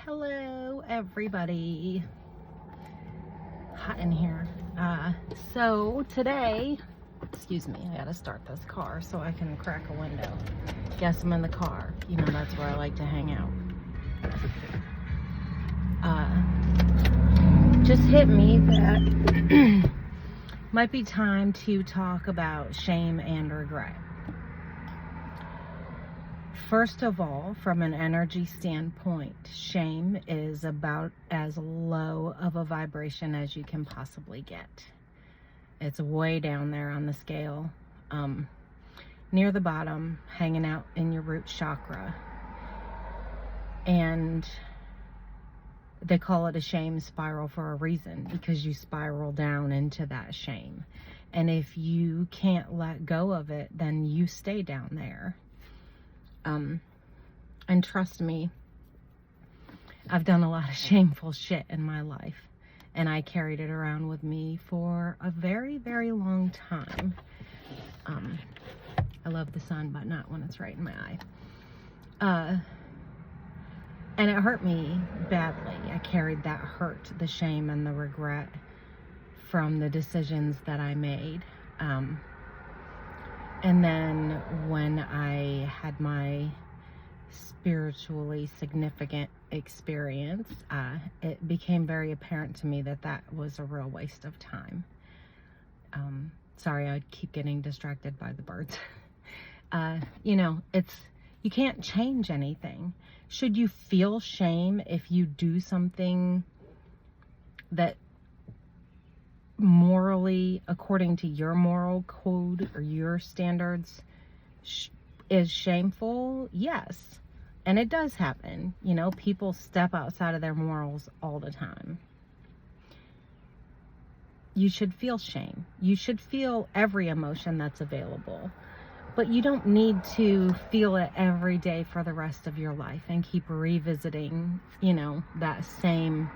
Hello, everybody. Hot in here. So today, excuse me, I gotta start this car so I can crack a window. Guess I'm in the car. You know, that's where I like to hang out. Just hit me that might be time to talk about shame and regret. First of all, from an energy standpoint, shame is about as low of a vibration as you can possibly get. It's way down there on the scale, near the bottom, hanging out in your root chakra. And they call it a shame spiral for a reason, because you spiral down into that shame. And if you can't let go of it, then you stay down there. And trust me, I've done a lot of shameful shit in my life, and I carried it around with me for a very, very long time. I love the sun, but not when it's right in my eye. And it hurt me badly. I carried that hurt, the shame, and the regret from the decisions that I made. And then when I had my spiritually significant experience, it became very apparent to me that that was a real waste of time. Sorry, I keep getting distracted by the birds. You can't change anything. Should you feel shame if you do something that morally, according to your moral code or your standards, is shameful? Yes. And it does happen. People step outside of their morals all the time. You should feel shame. You should feel every emotion that's available. But you don't need to feel it every day for the rest of your life and keep revisiting, that same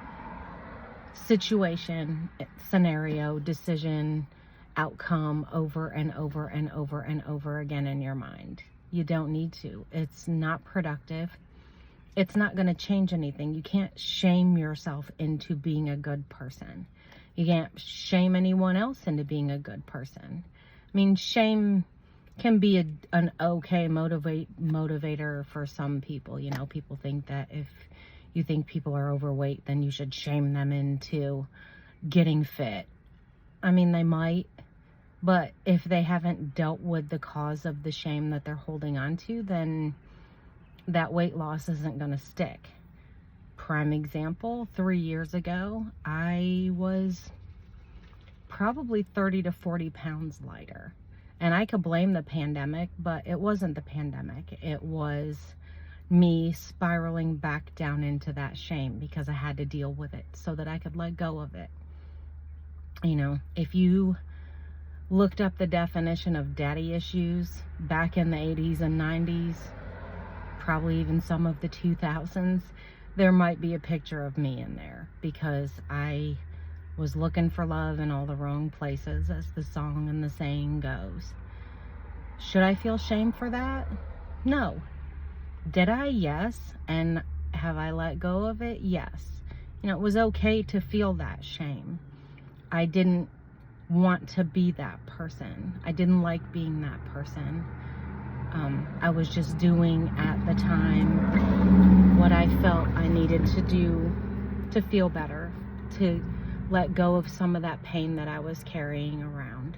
situation, scenario, decision, outcome over and over and over and over again in your mind. You don't need to. It's not productive. It's not going to change anything. You can't shame yourself into being a good person. You can't shame anyone else into being a good person. I mean, shame can be an okay motivator for some people. People think that if you think people are overweight, then you should shame them into getting fit. I mean, they might, but if they haven't dealt with the cause of the shame that they're holding on to, then that weight loss isn't going to stick. Prime example, 3 years ago, I was probably 30 to 40 pounds lighter. And I could blame the pandemic, but it wasn't the pandemic. It was me spiraling back down into that shame because I had to deal with it so that I could let go of it. If you looked up the definition of daddy issues back in the 80s and 90s, probably even some of the 2000s, there might be a picture of me in there, because I was looking for love in all the wrong places, as the song and the saying goes. Should I feel shame for that? No. Did I? Yes. And have I let go of it? Yes. It was okay to feel that shame. I didn't want to be that person. I didn't like being that person. I was just doing at the time what I felt I needed to do to feel better, to let go of some of that pain that I was carrying around.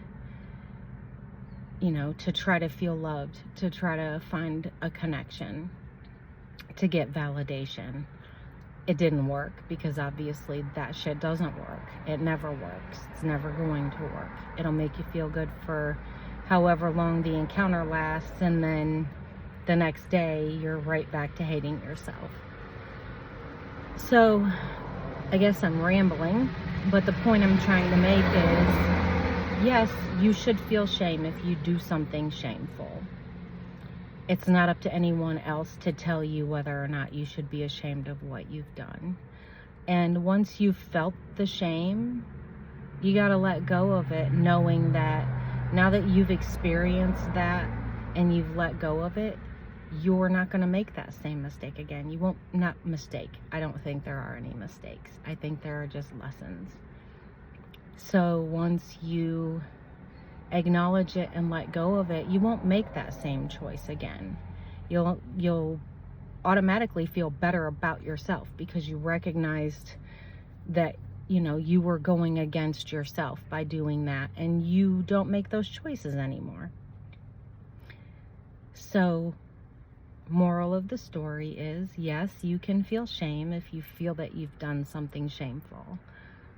To try to feel loved, to try to find a connection, to get validation. It didn't work, because obviously that shit doesn't work. It never works. It's never going to work. It'll make you feel good for however long the encounter lasts, and then the next day you're right back to hating yourself. So I guess I'm rambling, but the point I'm trying to make is, yes, you should feel shame if you do something shameful. It's not up to anyone else to tell you whether or not you should be ashamed of what you've done. And once you've felt the shame, you got to let go of it, knowing that now that you've experienced that and you've let go of it, you're not going to make that same mistake again. You won't, not mistake. I don't think there are any mistakes. I think there are just lessons. So once you acknowledge it and let go of it, you won't make that same choice again. You'll automatically feel better about yourself because you recognized that, you know, you were going against yourself by doing that, and you don't make those choices anymore. So moral of the story is, yes, you can feel shame if you feel that you've done something shameful,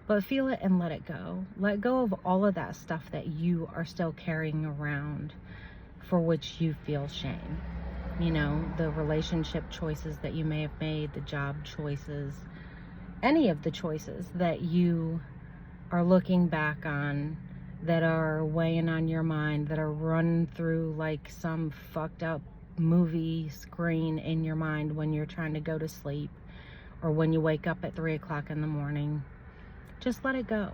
but feel it and let it go. Let go of all of that stuff that you are still carrying around for which you feel shame. You know, the relationship choices that you may have made, the job choices, any of the choices that you are looking back on that are weighing on your mind, that are running through like some fucked up movie screen in your mind when you're trying to go to sleep or when you wake up at 3 o'clock in the morning. Just let it go.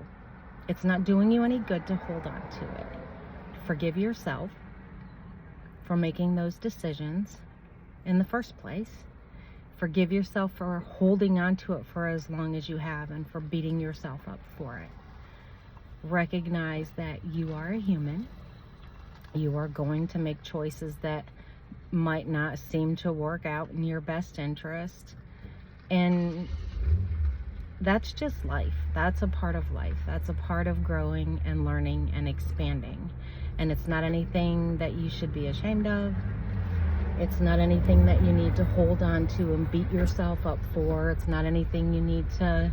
It's not doing you any good to hold on to it. Forgive yourself for making those decisions in the first place. Forgive yourself for holding on to it for as long as you have and for beating yourself up for it. Recognize that you are a human. You are going to make choices that might not seem to work out in your best interest. And that's just life. That's a part of life. That's a part of growing and learning and expanding. And it's not anything that you should be ashamed of. It's not anything that you need to hold on to and beat yourself up for. It's not anything you need to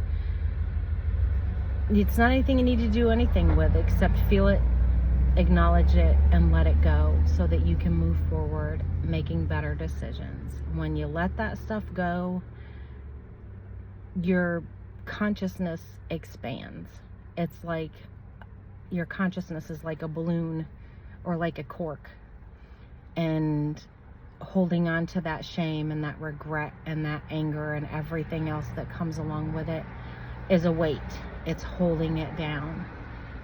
do anything with except feel it, acknowledge it, and let it go so that you can move forward making better decisions. When you let that stuff go, your consciousness expands. It's like your consciousness is like a balloon or like a cork, and holding on to that shame and that regret and that anger and everything else that comes along with it is a weight. It's holding it down.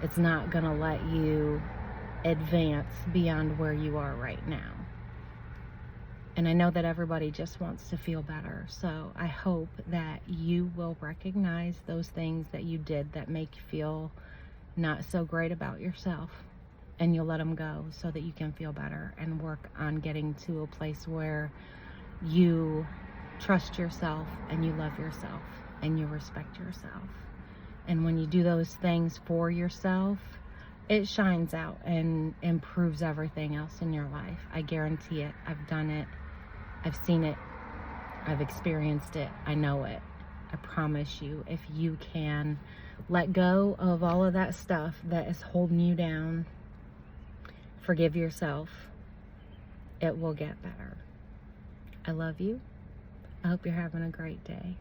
It's not going to let you advance beyond where you are right now. And I know that everybody just wants to feel better. So I hope that you will recognize those things that you did that make you feel not so great about yourself, and you'll let them go so that you can feel better and work on getting to a place where you trust yourself and you love yourself and you respect yourself. And when you do those things for yourself, it shines out and improves everything else in your life. I guarantee it. I've done it. I've seen it. I've experienced it. I know it. I promise you, if you can let go of all of that stuff that is holding you down, forgive yourself, it will get better. I love you. I hope you're having a great day.